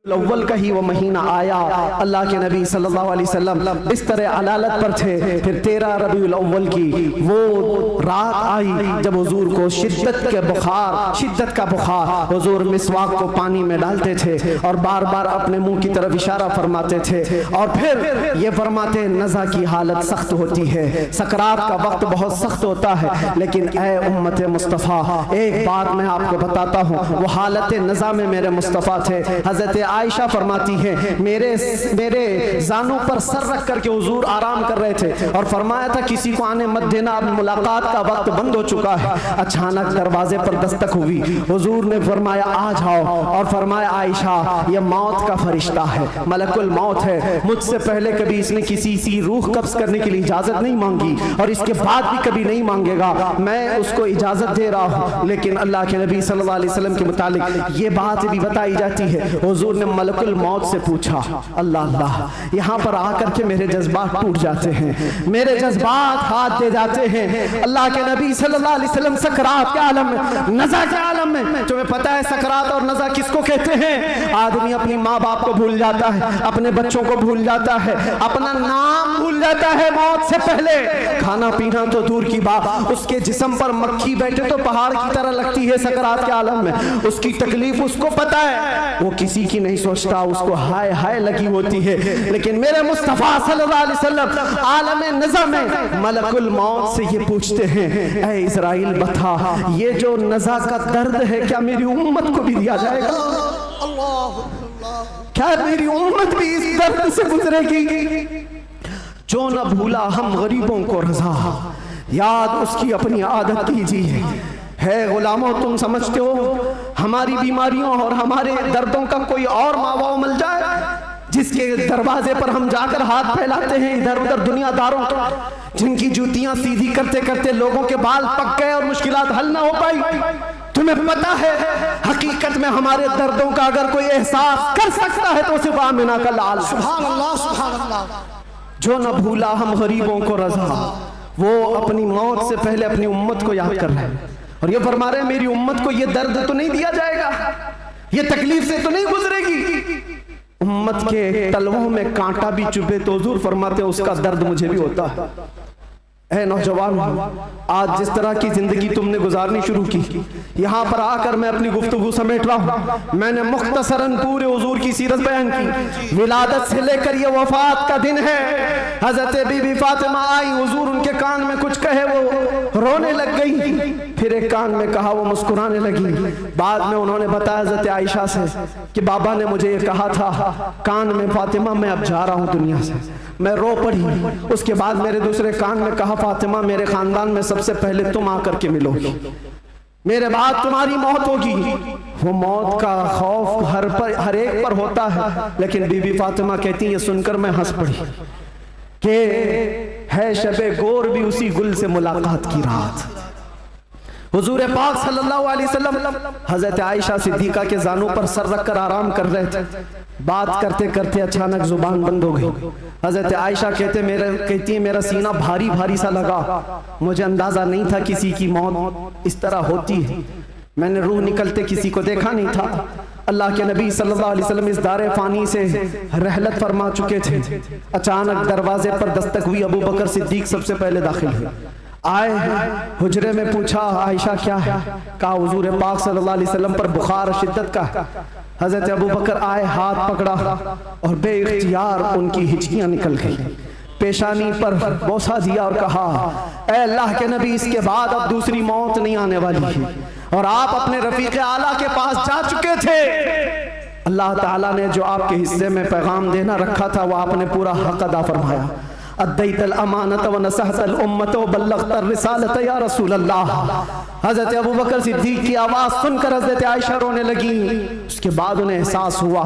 अव्वल का ही वो महीना आया, अल्लाह के नबी सल्लल्लाहु अलैहि वसल्लम बिस्तर अलालत पर थे। फिर 13 रबीउल अव्वल की वो रात आई जब हुजूर को शिद्दत का बुखार, हुजूर मिसवाक को पानी में डालते थे और बार बार अपने मुंह की तरफ इशारा फरमाते थे और फिर ये फरमाते नज़ा की हालत सख्त होती है, सकरात का वक्त बहुत सख्त होता है, लेकिन ऐ उम्मत मुस्तफ़ा एक बात मैं आपको बताता हूँ, वो हालत नज़ा में मेरे मुस्तफ़ा थे। हज़रत आयशा फरमाती है मेरे जानों पर सर रख करके हुजूर आराम कर रहे थे और फरमाया था किसी को आने मत देना, अब मुलाकात का वक्त बंद हो चुका है। अचानक दरवाजे पर दस्तक हुई, हुजूर ने फरमाया आ जाओ और फरमाया आयशा ये मौत का फरिश्ता है, मलकुल मौत है, मुझसे पहले कभी इसने किसी की रूह कब्ज करने के लिए इजाजत नहीं मांगी और इसके बाद भी कभी नहीं मांगेगा, मैं उसको इजाजत दे रहा हूँ। लेकिन अल्लाह के नबी सल्लल्लाहु अलैहि वसल्लम के मुतालिक ये बात भी बताई जाती है, हुजूर ने मलकुल मौत से पूछा अल्लाह अल्लाह, यहाँ पर आकर के मेरे जज्बात टूट जाते हैं, मेरे जज्बात हाथ दे जाते हैं। अल्लाह के नबी सल्लल्लाहु अलैहि वसल्लम सकरात के आलम में, नज़ा के आलम में, तुम्हें पता है सकरात और नज़ा किसको कहते हैं? आदमी अपनी माँ बाप को भूल जाता है, अपने बच्चों को भूल जाता है, अपना नाम भूल जाता है मौत से पहले, खाना पीना तो दूर की बात, उसके जिस्म पर मक्खी बैठे तो पहाड़ की तरह लगती है सकरात के आलम में, उसकी तकलीफ उसको पता है, वो किसी की नहीं सोचता, उसको हाय हाय लगी होती है। लेकिन मेरे मुस्तफा सल्लल्लाहु अलैहि वसल्लम आलम नज़ा में मलकुल मौत से ये पूछते हैं ऐ इज़राइल बता ये जो नज़ा का दर्द है क्या मेरी उम्मत को भी दिया जाएगा? क्या मेरी उम्मत भी इस दर्द से गुजरेगी? जो न भूला हम गरीबों को रज़ा, याद उसकी अपनी आदत कीजिए। है गुलामों, तुम समझते हो हमारी बीमारियों और हमारे दर्दों का कोई और मावा मिल जाए जिसके दरवाजे पर हम जाकर हाथ फैलाते हैं इधर उधर दुनियादारों का, जिनकी जूतियां सीधी करते करते लोगों के बाल पक गए और मुश्किलात हल ना हो पाई? तुम्हें पता है हकीकत में हमारे दर्दों का अगर कोई एहसास कर सकता है तो सिर्फ आमिना का लाल। सुभान अल्लाह, सुभान अल्लाह। जो न भूला हम गरीबों को रज़ा, वो अपनी मौत से पहले अपनी उम्मत को याद कर रहे हैं और ये फरमा रहे हैं मेरी उम्मत को ये दर्द तो नहीं दिया जाएगा, ये तकलीफ से तो नहीं गुजरेगी। उम्मत के तलवों में कांटा भी चुभे तो हुजूर फरमाते उसका दर्द मुझे भी होता है। ऐ नौजवान, आज जिस तरह की जिंदगी तुमने गुजारनी शुरू की, यहाँ पर आकर मैं अपनी गुफ्तगू समेट रहा हूँ। मैंने मुख्तसरन पूरे हुजूर की सीरत बयान की, विलादत से लेकर ये वफात का दिन है। हजरत बीबी फातिमा आई, हुजूर उनके कान में कुछ कहे वो रोने लग गई, फिर एक कान में कहा वो मुस्कुराने लगी। बाद में उन्होंने बताया हजरत आयशा से कि बाबा ने मुझे ये कहा था कान में, फातिमा मैं अब जा रहा हूँ दुनिया से। मैं रो पड़ी। उसके बाद मेरे दूसरे कान में कहा फातिमा मेरे खानदान में सबसे पहले तुम आकर के मिलोगी, मेरे बाद तुम्हारी मौत होगी। वो मौत का खौफ हर एक पर होता है, लेकिन बीबी फातिमा कहती है, ये सुनकर मैं हंस पड़ी कि है शबे गोर भी उसी गुल से मुलाकात की रात। हुजूर पाक सल्लल्लाहु अलैहि वसल्लम हजरत आयशा सिद्दीका के जानों पर सर रखकर आराम कर रहे थे। बात करते करते अचानक जुबान बंद हो गई। हजरत आयशा कहती है मेरा सीना भारी भारी सा लगा, मुझे अंदाजा नहीं था किसी की मौत इस तरह होती है, मैंने रूह निकलते किसी को देखा नहीं था। अल्लाह के नबी सल्लल्लाहु अलैहि वसल्लम इस दारे फानी से रहलत फरमा चुके थे। अचानक दरवाजे पर दस्तक हुई, अबू बकर सिद्दीक सबसे पहले दाखिल हुए। आए हुजरे में पूछा आयशा क्या है? कहा हुजूर पाक सल्लल्लाहु अलैहि वसल्लम पर बुखार शिद्दत का। हजरत अबू बकर आए, हाथ पकड़ा और बेइख्तियार उनकी हिचकियां निकल गई, पेशानी पर बोसा दिया और कहा ऐ अल्लाह के नबी इसके बाद अब दूसरी मौत नहीं आने वाली है और आप अपने रफीक आला के पास जा चुके थे। अल्लाह ताला ने जो आपके हिस्से में पैगाम देना रखा था वो आपने पूरा हक अदा फरमाया। अद्दैतल अमानत व नसहतल उम्मत व बल्लगतर रिसालत या रसूल अल्लाह। हजरत अबू बकर सिद्दीक की आवाज़ सुनकर हजरत आयशा रोने लगी। उसके बाद उन्हें एहसास हुआ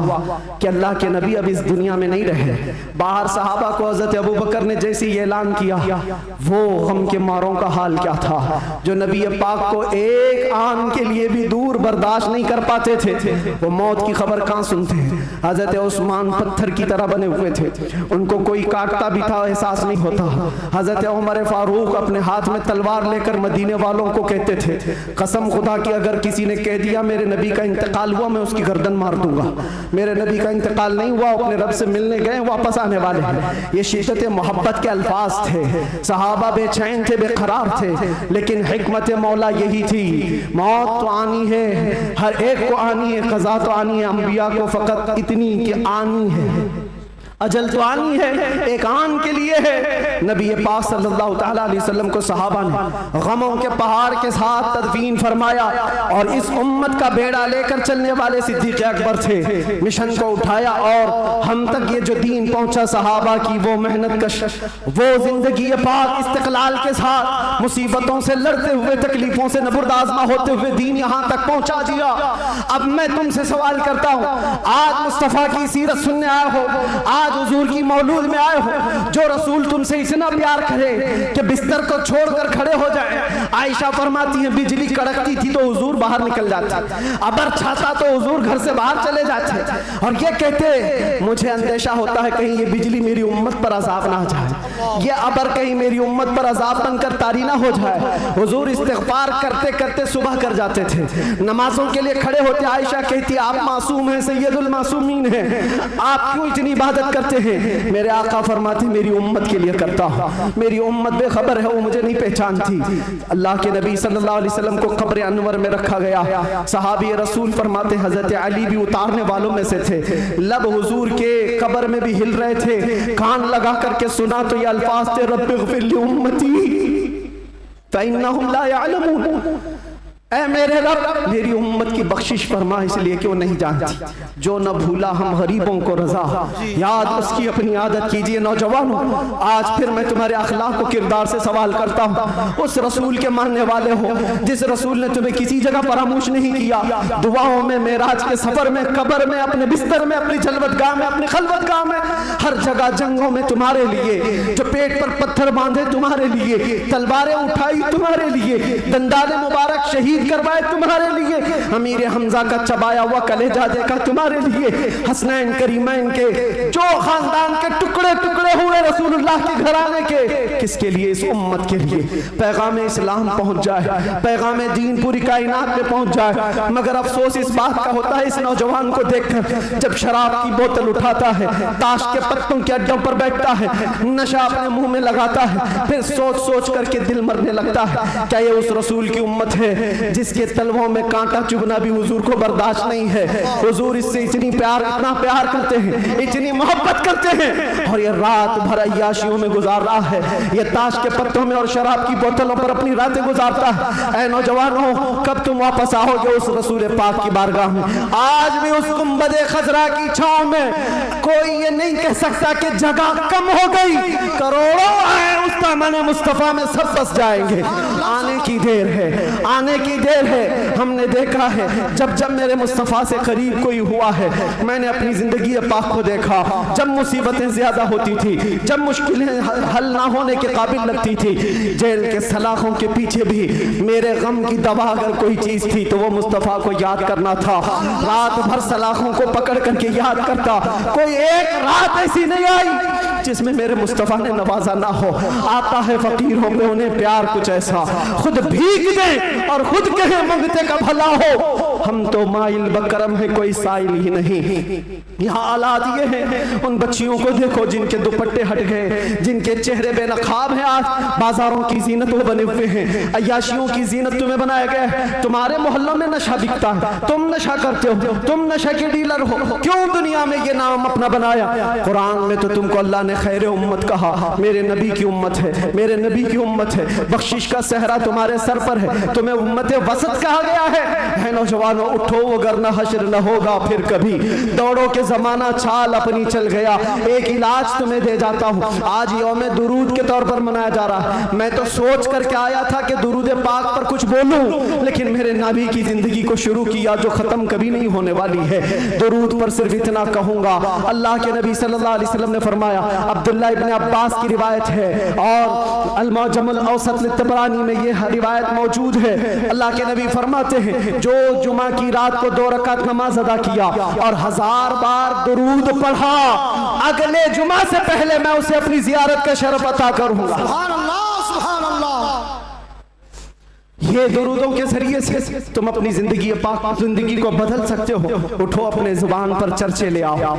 कि अल्लाह के नबी अब इस दुनिया में नहीं रहे। बाहर सहाबा को हजरत अबू बकर ने जैसे ही ऐलान किया, वो गम के मारों का हाल क्या था जो नबी पाक को एक आन के लिए भी दूर बर्दाश्त नहीं कर पाते थे, वो मौत की खबर कहाँ सुनते हैं। हजरत उस्मान पत्थर की तरह बने हुए थे, उनको कोई काटता भी था एहसास नहीं होता। हजरत उमर फारूक अपने हाथ में तलवार लेकर मदीने वालों को कहते थे, कसम खुदा की अगर किसी ने कह दिया मेरे नबी का इंतकाल हुआ, मैं उसकी गर्दन मार दूंगा। मेरे नबी का इंतकाल नहीं हुआ, अपने रब से मिलने गए, वापस आने वाले हैं। ये शिद्दत मोहब्बत के अल्फाज थे। सहाबा बेचैन थे, बेकरार थे, लेकिन हिकमत मौला यही थी, मौत तो आनी है, हर एक को आनी है, क़ज़ा तो आनी है, अंबिया को फकत इतनी कि आनी है, अजल तो आनी है, एक आन के लिए है। नबी पाक सल्लल्लाहु तआला अलैहि वसल्लम को सहाबा ने गमों के पहाड़ के साथ तदफीन फरमाया और इस उम्मत का बेड़ा लेकर चलने वाले सिद्दीक़ अकबर थे, मिशन को उठाया और हम तक ये जो दीन पहुंचा, सहाबा की वो मेहनत कश, वो जिंदगी पाक इस्तिक़लाल के साथ मुसीबतों से लड़ते हुए, तकलीफों से नबुर्दाज़मा होते हुए दीन यहाँ तक पहुंचा दिया। अब मैं तुमसे सवाल करता हूँ, आज मुस्तफ़ा की सीरत सुनने आए हो, आज हुजूर की मौलूद में आए हो, जो रसूल तुमसे इतना प्यार करे कि बिस्तर को छोड़कर खड़े हो जाए। आयशा फरमाती है बिजली कड़कती थी तो हुजूर बाहर निकल जाते, अबर छाता तो हुजूर घर से बाहर चले जाते और ये कहते मुझे अंदेशा होता है कहीं ये बिजली मेरी उम्मत पर अज़ाब ना आ जाए, ये अबर कहीं मेरी उम्मत पर अज़ाब बनकर तारी ना हो जाए। हुजूर इस्तिग़फ़ार करते करते सुबह कर जाते थे, नमाजों के लिए खड़े होते। आयशा कहती आप मासूम हैं, सैयदुल मासूमीन हैं, आप क्यों इतनी इबादत करते हैं? मेरे आका फरमाते मेरी उम्मत के लिए करता हूँ, मेरी उम्मत बेखबर है, वो मुझे नहीं पहचानती। अल्लाह के नबी सल्लल्लाहु अलैहि वसल्लम को कब्र अनवर में रखा गया। सहाबी रसूल फरमाते हजरत अली भी उतारने वालों में से थे, लब हुजूर के कब्र में भी हिल रहे थे, कान लगा करके सुना तो ये अल्फाज थे रब्बिग़फिर ली उम्मती फ़इन्नहुम ला यअलमून, ऐ मेरे रब मेरी उम्मत की बख्शिश फरमा, इसलिए कि वो नहीं जानती। जो न भूला हम गरीबों को रजा, याद उसकी अपनी आदत कीजिए। नौजवानों, आज फिर मैं तुम्हारे अखलाक व किरदार से सवाल करता हूँ। उस रसूल के मानने वाले हो जिस रसूल ने तुम्हें किसी जगह फरामोश नहीं किया, दुआओं में, मेराज के सफर में, कब्र में, अपने बिस्तर में, अपनी जलवतगाह में, अपनी खलवतगाह में, हर जगह जंगों में तुम्हारे लिए, जो पेट पर पत्थर बांधे तुम्हारे लिए, तलवारें उठाई तुम्हारे लिए, दंदाले मुबारक शहीद करवाए तुम्हारे लिए, अमीर हमजा का चबाया हुआ कलेजा देखा तुम्हारे लिए, हसनैन करीमैन के जो खानदान के टुकड़े टुकड़े हुए रसूलुल्लाह के घराने के, किसके लिए? इस उम्मत के लिए पैगाम इस्लाम पहुंच जाए, पैगाम दीन पूरी कायनात में पहुंच जाए। मगर अफसोस इस बात का होता है इस नौजवान को देखकर, जब शराब की बोतल उठाता है, ताश के पत्तों के अड्डों पर बैठता है, नशा अपने मुंह में लगाता है, फिर सोच सोच करके दिल मरने लगता है। क्या ये उस रसूल की उम्मत है जिसके तलवों में कांटा चुभना भी हुजूर को बर्दाश्त नहीं है? हुजूर इससे इतनी प्यार, इतना प्यार करते हैं, इतनी मोहब्बत करते हैं, और ये रात भर अय्याशियों में गुजार रहा है, ये ताश के पत्तों में और शराब की बोतलों पर अपनी रातें गुजारता है। ऐ नौजवानों, कब तुम वापस आओगे उस रसूल पाक की बारगाह में? आज भी उस गुंबदे खजरा की छांव में कोई ये नहीं कह सकता कि जगह कम हो गई, करोड़ों आए उस दामन मुस्तफा में सब बस जाएंगे। आने की देर है, आने की देर है। हमने देखा है जब जब मेरे मुस्तफ़ा से करीब कोई हुआ है, मैंने अपनी जिंदगी पाक को देखा, जब मुसीबतें ज्यादा होती थी, जब मुश्किलें हल ना होने के काबिल लगती थी, जेल के सलाखों के पीछे भी मेरे गम की दवा अगर कोई चीज थी तो वो मुस्तफ़ा को याद करना था। रात भर सलाखों को पकड़ करके याद करता, कोई एक रात ऐसी नहीं आई जिसमें मेरे मुस्तफ़ा ने नवाजा ना हो। आता है फकीरों में उन्हें प्यार कुछ ऐसा, खुद भीग दे और खुद कहे मंगते का भला हो। हम तो माइल बकरम है, कोई साइल ही नहीं। यहाँ हालात ये हैं, उन बच्चियों को देखो जिनके दुपट्टे हट गए, जिनके चेहरे बेनकाब हैं। आज बाजारों की जीनत वो बने हुए हैं, अय्याशियों की जीनत तुम्हें बनाया गया है। तुम्हारे मोहल्लों में नशा बिकता है, तुम नशा करते हो, तुम नशा के डीलर हो। क्यों दुनिया में ये नाम अपना बनाया? कुरान में तो तुमको अल्लाह ने खैर उम्मत कहा, मेरे नबी की उम्मत है, मेरे नबी की उम्मत है। बख्शिश का सहरा तुम्हारे सर पर है, तुम्हें उम्मत वसत कहा गया है। नौजवानों उठो, वरना हश्र न होगा फिर कभी। दौड़ो के जमाना चाल अपनी चल गया। एक इलाज तुम्हें दे जाता हूँ, आज यौम दुरूद के तौर पर मनाया जा रहा है। मैं तो सोच करके आया था कि दुरूद पाक पर कुछ बोलूं, लेकिन मेरे नबी की जिंदगी को शुरू किया जो खत्म कभी नहीं होने वाली है। दुरूद पर सिर्फ इतना कहूंगा, अल्लाह के नबी सल्लल्लाहु अलैहि वसल्लम ने फरमाया, अब्दुल्लाह इब्न अब्बास की रिवायत है और अल-मुअज्जम अल-औसत लित-तबरानी में ये रिवायत मौजूद है। अल्लाह के नबी फरमाते हैं, जो जुमा की रात को 2 रकात नमाज अदा किया और 1000 बार दुरूद पढ़ा, अगले जुमा से पहले मैं उसे अपनी जियारत का शरफ अता करूंगा। सुभान अल्लाह, सुभान अल्लाह। ये दुरूदों के जरिए से तुम अपनी जिंदगी पाक जिंदगी को बदल सकते हो। उठो, अपने जुबान पर चर्चे ले आओ।